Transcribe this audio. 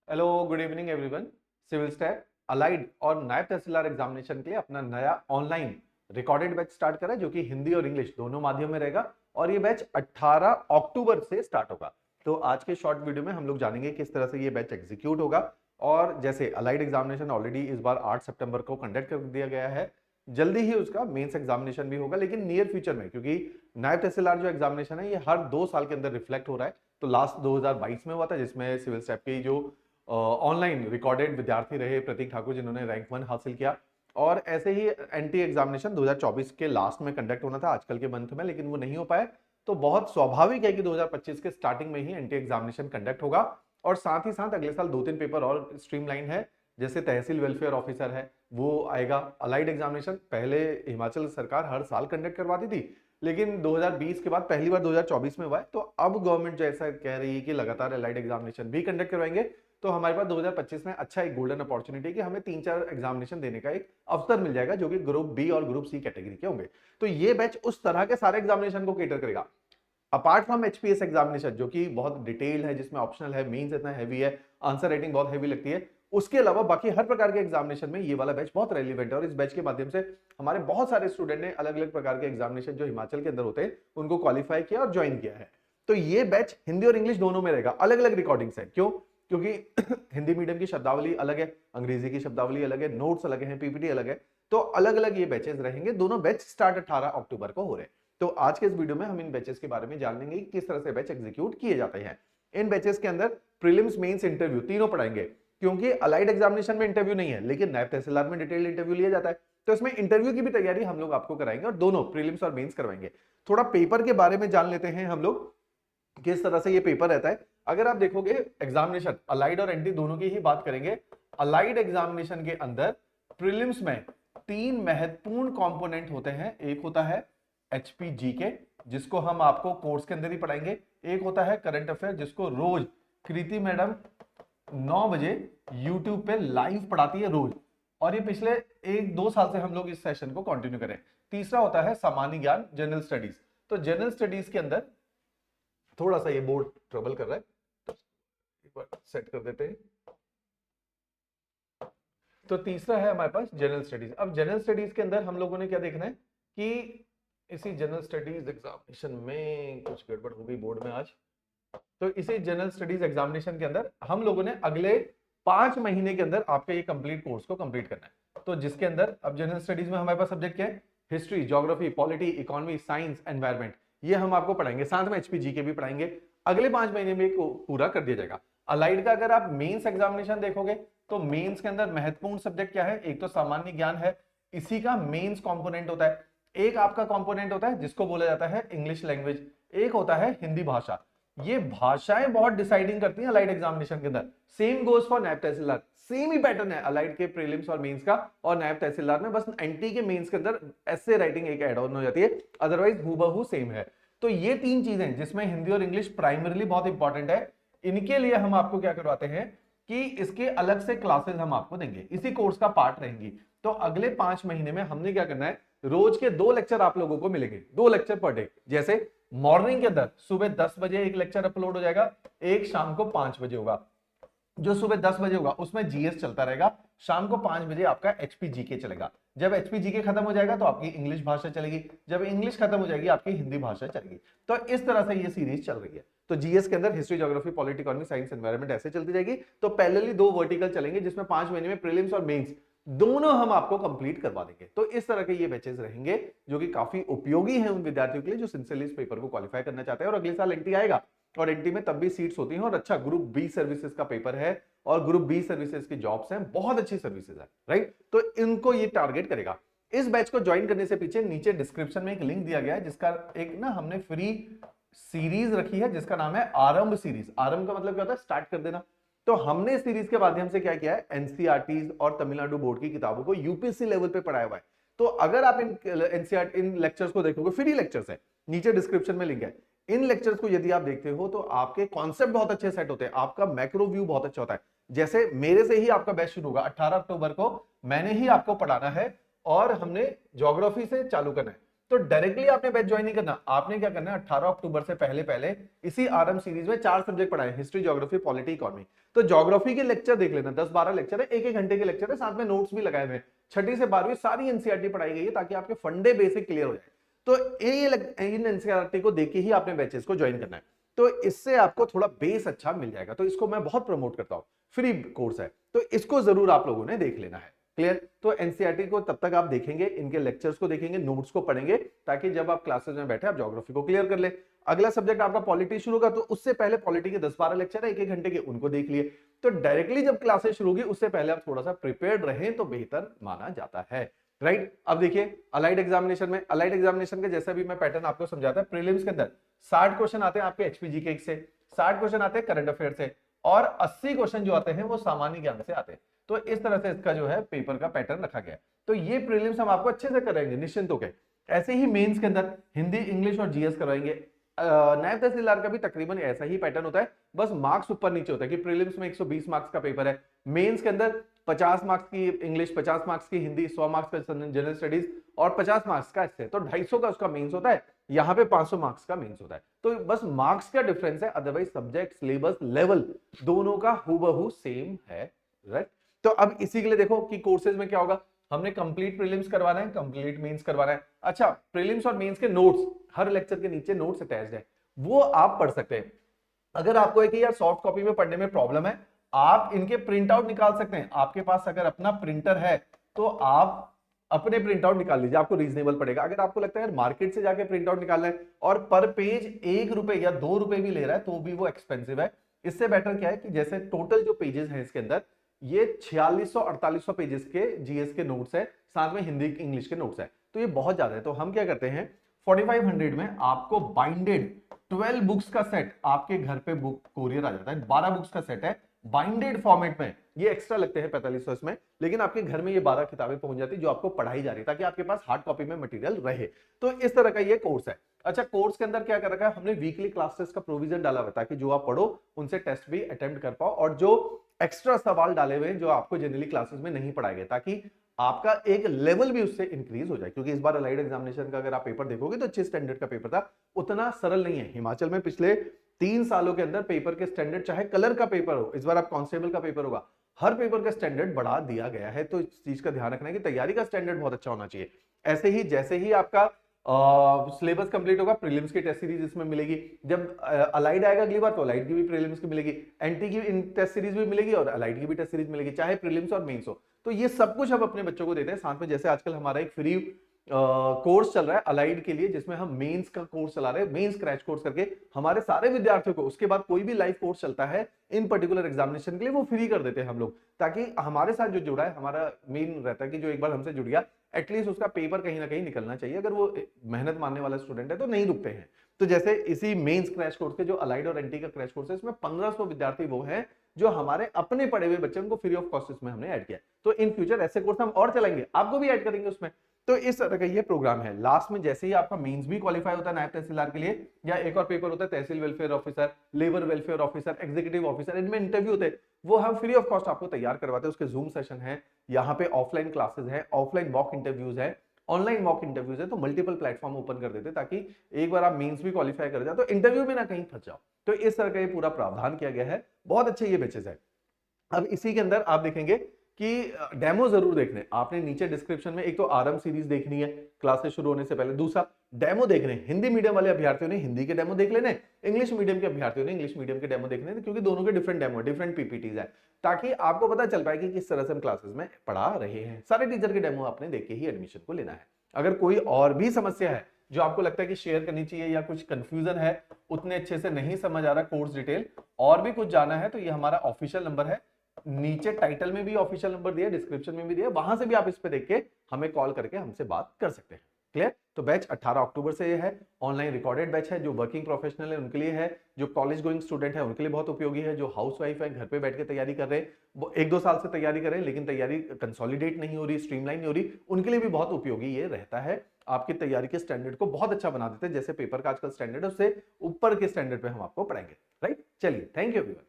Hello good evening everyone. Civil state allied और नायब तहसीलदार examination के लिए अपना नया ऑनलाइन रिकॉर्डेड बैच स्टार्ट करा है जो कि हिंदी और इंग्लिश दोनों माध्यम में रहेगा और ये बैच 18 अक्टूबर से स्टार्ट होगा। तो आज के शॉर्ट वीडियो में हम लोग जानेंगे किस तरह से ये बैच एग्जीक्यूट होगा। और जैसे अलाइड एग्जामिनेशन ऑलरेडी इस बार 8 सितंबर को कंडक्ट कर दिया गया है, जल्दी ही उसका मेंस एग्जामिनेशन भी होगा, लेकिन नियर फ्यूचर में, क्योंकि नायब तहसीलदार जो एग्जामिनेशन है ये हर 2 साल के अंदर रिफ्लेक्ट हो रहा है। तो लास्ट 2022 में हुआ था जिसमें सिविल स्टैट की जो ऑनलाइन रिकॉर्डेड विद्यार्थी रहे प्रतीक ठाकुर जिन्होंने रैंक 1 हासिल किया, और ऐसे ही एनटी एग्जामिनेशन 2024 के लास्ट में कंडक्ट होना था आजकल के मंथ में, लेकिन वो नहीं हो पाया। तो बहुत स्वाभाविक है कि 2025 के स्टार्टिंग में ही एनटी एग्जामिनेशन कंडक्ट होगा। और साथ ही साथ अगले साल 2-3 पेपर और स्ट्रीमलाइन है, जैसे तहसील वेलफेयर ऑफिसर है वो आएगा। अलाइड एग्जामिनेशन पहले हिमाचल सरकार हर साल कंडक्ट करवाती थी, लेकिन 2020 के बाद पहली बार 2024 में हुआ है। तो अब गवर्नमेंट जैसा कह रही है कि लगातार अलाइड एग्जामिनेशन भी कंडक्ट करवाएंगे। तो हमारे पास 2025 में अच्छा एक गोल्डन अपॉर्चुनिटी कि हमें 3-4 एग्जामिनेशन देने का एक अवसर मिल जाएगा जो कि ग्रुप बी और ग्रुप सी कैटेगरी के होंगे। तो ये बैच उस तरह के सारे एग्जामिनेशन को केटर करेगा, अपार्ट फ्रॉम एचपीएस एग्जामिनेशन जो कि बहुत डिटेल है, जिसमें ऑप्शनल है, मेंस इतना हैवी है, आंसर राइटिंग बहुत हैवी लगती है। उसके अलावा बाकी हर प्रकार के एग्जामिनेशन में ये वाला बैच बहुत रेलिवेंट है और इस बैच के माध्यम से हमारे बहुत सारे स्टूडेंट ने अलग अलग प्रकार के एग्जामिनेशन जो हिमाचल के अंदर होते हैं उनको क्वालिफाई किया और ज्वाइन किया है। तो ये बैच हिंदी और इंग्लिश दोनों में रहेगा। अलग अलग रिकॉर्डिंग्स है, क्यों? क्योंकि हिंदी मीडियम की शब्दावली अलग है, अंग्रेजी की शब्दावली अलग है, नोट्स अलग है, पीपीटी अलग है। तो अलग अलग ये बैचेस रहेंगे। दोनों बैच स्टार्ट 18 अक्टूबर को हो रहे हैं। तो आज के इस वीडियो में हम इन बैचेस के बारे में जान लेंगे कि किस तरह से बैच एग्जीक्यूट किए जाते हैं। इन बैचेस के अंदर प्रीलिम्स, मेंस, इंटरव्यू तीनों पढ़ाएंगे, क्योंकि अलाइड एग्जामिनेशन में इंटरव्यू नहीं है लेकिन नायब तहसीलदार में डिटेल इंटरव्यू लिया जाता है। तो इसमें इंटरव्यू की भी तैयारी हम लोग आपको कराएंगे और दोनों प्रीलिम्स और मेंस करवाएंगे। थोड़ा पेपर के बारे में जान लेते हैं हम लोग, किस तरह से ये पेपर रहता है। अगर आप देखोगे एग्जामिनेशन अलाइड और एंटी दोनों की ही बात करेंगे। अलाइड एग्जामिनेशन के अंदर प्रीलिम्स में 3 महत्वपूर्ण कंपोनेंट होते हैं। एक होता है एचपीजी के, जिसको हम आपको कोर्स के अंदर ही पढ़ाएंगे। एक होता है करंट अफेयर, जिसको रोज कृति मैडम 9 बजे यूट्यूब पे लाइव पढ़ाती है रोज, और ये पिछले 1-2 साल से हम लोग इस सेशन को कंटिन्यू करें। तीसरा होता है सामान्य ज्ञान, जनरल स्टडीज। तो जनरल स्टडीज के अंदर थोड़ा सा ये बोर्ड ट्रबल कर रहा है, तो एक बार सेट कर देते हैं। तो तीसरा है हमारे पास जनरल स्टडीज। अब जनरल स्टडीज के अंदर हम लोगों ने क्या देखना है कि इसी जनरल स्टडीज एग्जामिनेशन में कुछ गड़बड़ हो गई बोर्ड में आज। तो इसी जनरल स्टडीज एग्जामिनेशन के अंदर हम लोगों ने अगले 5 महीने के अंदर आपके ये कंप्लीट कोर्स को कंप्लीट करना है। तो जिसके अंदर अब जनरल स्टडीज में हमारे पास सब्जेक्ट क्या है? History, geography, polity, economy, science, environment, ये हम आपको पढ़ाएंगे। साथ में एचपीजी के भी पढ़ाएंगे। अगले 5 महीने में पूरा कर दिया जाएगा। अलाइड का अगर आप मेंस एग्जामिनेशन देखोगे तो मेंस के अंदर महत्वपूर्ण सब्जेक्ट क्या है? एक तो सामान्य ज्ञान है, इसी का मेंस कंपोनेंट होता है। एक आपका कंपोनेंट होता है जिसको बोला जाता है इंग्लिश लैंग्वेज, एक होता है हिंदी भाषा। ये भाषाएं बहुत डिसाइडिंग करती हैं अलाइड एग्जामिनेशन के अंदर। सेम गोज फॉर नायब तहसीलदार, सेम ही पैटर्न है अलाइड के प्रीलिम्स और मेंस का और नायब तहसीलदार में, बस एनटी के मेंस के अंदर ऐसे राइटिंग एक ऐड ऑन हो जाती है, अदरवाइज हूबहू सेम है। तो ये 3 चीजें जिसमें हिंदी और इंग्लिश प्राइमरीली बहुत इंपॉर्टेंट है, इनके लिए हम आपको क्या करवाते हैं कि इसके अलग से क्लासेस हम आपको देंगे, इसी कोर्स का पार्ट रहेंगी। तो अगले 5 महीने में हमने क्या करना है, रोज के 2 लेक्चर आप लोगों को मिलेंगे, 2 लेक्चर पर डे। जैसे मॉर्निंग के अंदर सुबह 10 बजे एक लेक्चर अपलोड हो जाएगा, एक शाम को 5 बजे होगा। जो सुबह 10 बजे होगा उसमें जीएस चलता रहेगा, शाम को 5 बजे आपका एचपीजीके चलेगा। जब एचपीजीके खत्म हो जाएगा तो आपकी इंग्लिश भाषा चलेगी, जब इंग्लिश खत्म हो जाएगी आपकी हिंदी भाषा चलेगी। तो इस तरह से ये सीरीज चल रही है। तो जीएस के अंदर history, geography, polity, economy, science, environment ऐसे चलती जाएगी। तो पैरेलली 2 वर्टिकल चलेंगे जिसमें 5 महीने में प्रीलिम्स और मेंस दोनों हम आपको कंप्लीट करवा देंगे। तो इस तरह के ये बैचेस रहेंगे जो कि काफी उपयोगी हैं उन विद्यार्थियों के लिए जो सिंसियरली इस पेपर को क्वालिफाई करना चाहते हैं। और अगले साल एनटी आएगा और एनटी में तब भी सीट्स होती हैं, और अच्छा ग्रुप बी सर्विसेज का पेपर है और ग्रुप बी सर्विसेज की जॉब्स हैं, बहुत अच्छी सर्विसेज है, राइट? तो इनको ये टारगेट करेगा। इस बैच को ज्वाइन करने से पीछे नीचे डिस्क्रिप्शन में एक लिंक दिया गया है, जिसका एक ना हमने फ्री सीरीज रखी है जिसका नाम है आरंभ सीरीज। आरंभ का मतलब क्या होता है? स्टार्ट कर देना। तो हमने इस सीरीज के माध्यम से क्या किया है, एनसीईआरटी और तमिलनाडु बोर्ड की किताबों को यूपीएससी लेवल पे पढ़ाया हुआ है। तो अगर आप इन एनसीईआरटी इन लेक्चर्स को देखोगे, फ्री लेक्चर्स है, नीचे डिस्क्रिप्शन में लिंक है। इन लेक्चर्स को यदि आप देखते हो तो आपके कॉन्सेप्ट बहुत अच्छे सेट होते हैं, आपका मैक्रो व्यू बहुत अच्छा होता है। जैसे मेरे से ही आपका बैच शुरू होगा 18 अक्टूबर को, मैंने ही आपको पढ़ाना है और हमने ज्योग्राफी से चालू करना है। तो डायरेक्टली आपने बैच ज्वाइन नहीं करना, आपने क्या करना है 18 अक्टूबर से पहले पहले इसी आरएम सीरीज में 4 सब्जेक्ट पढ़ाए, हिस्ट्री, ज्योग्राफी, पॉलिटी, इकोनॉमी। तो ज्योग्राफी के लेक्चर देख लेना, 10-12 लेक्चर है, 1-1 घंटे के लेक्चर है, साथ में नोट्स भी लगाए हुए हैं। 6ठी से 12वीं सारी एनसीईआरटी पढ़ाई गई है ताकि आपके फंडे बेसिक क्लियर हो जाए। तो इन एनसीईआरटी को देख के ही आपने बैचेस को ज्वाइन करना है, तो इससे आपको थोड़ा बेस अच्छा मिल जाएगा। तो इसको मैं बहुत प्रमोट करता हूं, फ्री कोर्स है, तो इसको जरूर आप लोगों ने देख लेना है। क्लियर? तो एनसीईआरटी को तब तक आप देखेंगे, इनके लेक्चर्स को देखेंगे, नोट्स को पढ़ेंगे, ताकि जब आप क्लासेस में बैठे आप ज्योग्राफी को क्लियर कर ले। अगला सब्जेक्ट आपका पॉलिटी शुरू होगा, तो उससे पहले पॉलिटी के 10-12 लेक्चर है 1-1 घंटे के, उनको देख लिए। तो डायरेक्टली जब क्लासेस शुरू होगी उससे पहले आप थोड़ा सा प्रिपेयर्ड रहें तो बेहतर माना जाता है। राइट? अब देखिए अलाइड एग्जामिनेशन में, अलाइड एग्जामिनेशन के जैसा भी मैं पैटर्न आपको समझाता है, प्रीलिम्स के अंदर 60 क्वेश्चन आते हैं आपके एचपीजीके से, 60 क्वेश्चन आते हैं करंट अफेयर से, और 80 क्वेश्चन जो आते हैं वो सामान्य ज्ञान से आते हैं। तो इस तरह से इसका जो है पेपर का पैटर्न रखा गया है। तो ये प्रीलिम्स हम आपको अच्छे से करेंगे निश्चिंत होकर। ऐसे ही मेंस के अंदर हिंदी, इंग्लिश और जीएस करवाएंगे। नायब तहसीलदार का भी तकरीबन ऐसा ही पैटर्न होता है, बस मार्क्स ऊपर नीचे होता है कि प्रीलिम्स में 120 मार्क्स का पेपर है, मेंस के अंदर 50 मार्क्स की इंग्लिश, 50 मार्क्स की हिंदी, 100 मार्क्स का जनरल स्टडीज और 50 मार्क्स का ऐसे, तो 250 का उसका मेंस होता है, यहाँ पे 500 मार्क्स का मेंस होता है। तो बस मार्क्स का डिफरेंस है, अदरवाइज सब्जेक्ट, सिलेबस, लेवल दोनों का हूबहू सेम है। राइट? तो अब इसी के लिए देखो कि कोर्सेज में क्या होगा, हमने कंप्लीट प्रीलिम्स करवाना है, कंप्लीट मेंस करवाना है। अच्छा, प्रीलिम्स और मेंस के नोट्स, हर लेक्चर के नीचे नोट्स अटैच्ड है, वो आप पढ़ सकते हैं। अगर आपको है कि यार सॉफ्ट कॉपी में पढ़ने में प्रॉब्लम है, आप इनके प्रिंट आउट निकाल सकते हैं। आपके पास अगर अपना प्रिंटर है तो आप अपने प्रिंट आउट निकाल लीजिए, आपको रीजनेबल पड़ेगा। अगर आपको लगता है यार मार्केट से जाके प्रिंट आउट निकालना है और पर पेज 1 रुपए या 2 रुपए भी ले रहा है तो भी वो एक्सपेंसिव है। इससे बेटर क्या है कि जैसे टोटल जो पेजेस हैं इसके अंदर, ये 4600-4800 पेजेस के जीएस के नोट्स है, साथ में हिंदी इंग्लिश के नोट्स है, तो ये बहुत ज्यादा है। तो हम क्या करते हैं 4500 में आपको बाइंडेड 12 बुक्स का सेट आपके घर पे बुक कोरियर आ जाता है। 12 बुक्स का सेट है बाइंडेड फॉर्मेट में, ये एक्स्ट्रा लगते हैं 4500 इसमें, लेकिन आपके घर में ये 12 किताबें पहुंच जाती जो आपको पढ़ाई जा रही है, ताकि आपके पास हार्ड कॉपी में मटेरियल रहे। तो इस तरह का ये कोर्स है। अच्छा, कोर्स के अंदर क्या कर रखा है हमने, वीकली क्लासेस का प्रोविजन डाला हुआ ताकि जो आप पढ़ो उनसे टेस्ट भी अटेम्प्ट कर पाओ, और जो एक्स्ट्रा सवाल डाले हुए जो आपको जनरली क्लासेस में नहीं पढ़ाए गए, ताकि आपका एक लेवल भी उससे इंक्रीज हो जाए। क्योंकि इस बार अलाइड एग्जामिनेशन का अगर आप पेपर देखोगे तो अच्छे स्टैंडर्ड का पेपर था, उतना सरल नहीं है। हिमाचल में पिछले 3 सालों के अंदर पेपर के स्टैंडर्ड, चाहे कलर का पेपर हो, इस बार आप कांस्टेबल का पेपर होगा, हर पेपर का स्टैंडर्ड बढ़ा दिया गया है। तो इस चीज का ध्यान रखना है कि तैयारी का स्टैंडर्ड बहुत अच्छा होना चाहिए। ऐसे ही जैसे ही आपका सिलेबस कंप्लीट होगा, प्रीलिम्स की टेस्ट सीरीज इसमें मिलेगी। जब अलाइड आएगा अगली बार तो अलाइड की भी प्रीलिम्स की मिलेगी, एनटी की टेस्ट सीरीज भी मिलेगी और अलाइड की भी टेस्ट सीरीज मिलेगी, चाहे प्रीलिम्स और मेंस हो। तो ये सब कुछ हम अपने बच्चों को देते हैं। साथ में जैसे आजकल हमारा एक फ्री कोर्स चल रहा है अलाइड के लिए, जिसमें हम मेंस का कोर्स चला रहे हैं, मेंस क्रैश कोर्स करके हमारे सारे विद्यार्थियों को, उसके बाद कोई भी लाइव कोर्स चलता है इन पर्टिकुलर एग्जामिनेशन के लिए, वो फ्री कर देते हैं हम लोग, ताकि हमारे साथ जो जुड़ा है, हमारा मेन रहता है कि जो एक बार हमसे जुड़ गया एटलीस्ट उसका पेपर कहीं ना कहीं निकलना चाहिए। अगर वो मेहनत मानने वाला स्टूडेंट है तो नहीं रुकते हैं। तो जैसे इसी मेंस क्रैश कोर्स के जो अलाइड और एनटी का क्रैश कोर्स है, इसमें 1500 विद्यार्थी वो हैं जो हमारे अपने पढ़े हुए बच्चे, उनको फ्री ऑफ कॉस्ट इसमें हमने ऐड किया। तो इन फ्यूचर ऐसे कोर्स हम और चलाएंगे, आपको भी ऐड करेंगे उसमें। तो इस तरह का ये प्रोग्राम है। लास्ट में जैसे ही आपका मेंस भी क्वालिफाई होता है नायब तहसीलदार के लिए, या एक और पेपर होता है tehsil welfare officer, labour welfare officer, executive officer, इनमें इंटरव्यू होते हैं, वो हम फ्री ऑफ कॉस्ट आपको तैयार करवाते हैं। उसके जूम सेशन है, यहाँ पे ऑफलाइन क्लासेस है, ऑफलाइन मॉक इंटरव्यूज है, ऑनलाइन मॉक इंटरव्यूज है। तो मल्टीपल प्लेटफॉर्म ओपन कर देते ताकि एक बार आप मेंस भी क्वालिफाई कर जाओ तो इंटरव्यू में ना कहीं फंस जाओ। तो इस तरह का ये पूरा प्रावधान किया गया है। बहुत अच्छे ये बैचेस है। अब इसी के अंदर आप देखेंगे कि डेमो जरूर देखने, आपने नीचे डिस्क्रिप्शन में एक तो आरएम सीरीज देखनी है क्लासेस शुरू होने से पहले, दूसरा डेमो देखने, हिंदी मीडियम वाले अभ्यर्थियों ने हिंदी के डेमो देख लेने, इंग्लिश मीडियम के अभ्यर्थियों ने इंग्लिश मीडियम के डेमो देखने, क्योंकि दोनों के डिफरेंट डेमो, डिफरेंट पीपीटीज है, ताकि आपको पता चल पाए कि किस तरह से हम क्लासेस में पढ़ा रहे हैं। सारे टीचर के डेमो आपने देख के ही एडमिशन को लेना है। अगर कोई और भी समस्या है जो आपको लगता है कि शेयर करनी चाहिए, या कुछ कंफ्यूजन है, उतने अच्छे से नहीं समझ आ रहा कोर्स डिटेल, और भी कुछ जाना है, तो ये हमारा ऑफिशियल नंबर है, नीचे टाइटल में भी ऑफिशियल नंबर दिया, डिस्क्रिप्शन में भी दिया, वहां से भी आप इस पे देख के हमें कॉल करके हमसे बात कर सकते हैं। क्लियर? तो बैच 18 अक्टूबर से ये है, ऑनलाइन रिकॉर्डेड बैच है। जो वर्किंग प्रोफेशनल है उनके लिए है, जो कॉलेज गोइंग स्टूडेंट है उनके लिए बहुत उपयोगी है, जो हाउसवाइफ है घर पे बैठ के तैयारी कर रहे हैं, वो 1-2 साल से तैयारी कर रहे हैं लेकिन तैयारी कंसोलिडेट नहीं हो रही, स्ट्रीमलाइन नहीं हो रही, उनके लिए भी बहुत उपयोगी ये रहता है। आपकी तैयारी के स्टैंडर्ड को बहुत अच्छा बना देते हैं, जैसे पेपर का आजकल स्टैंडर्ड है उससे ऊपर के स्टैंडर्ड पे हम आपको पढ़ाएंगे। राइट? चलिए, थैंक यू एवरीवन।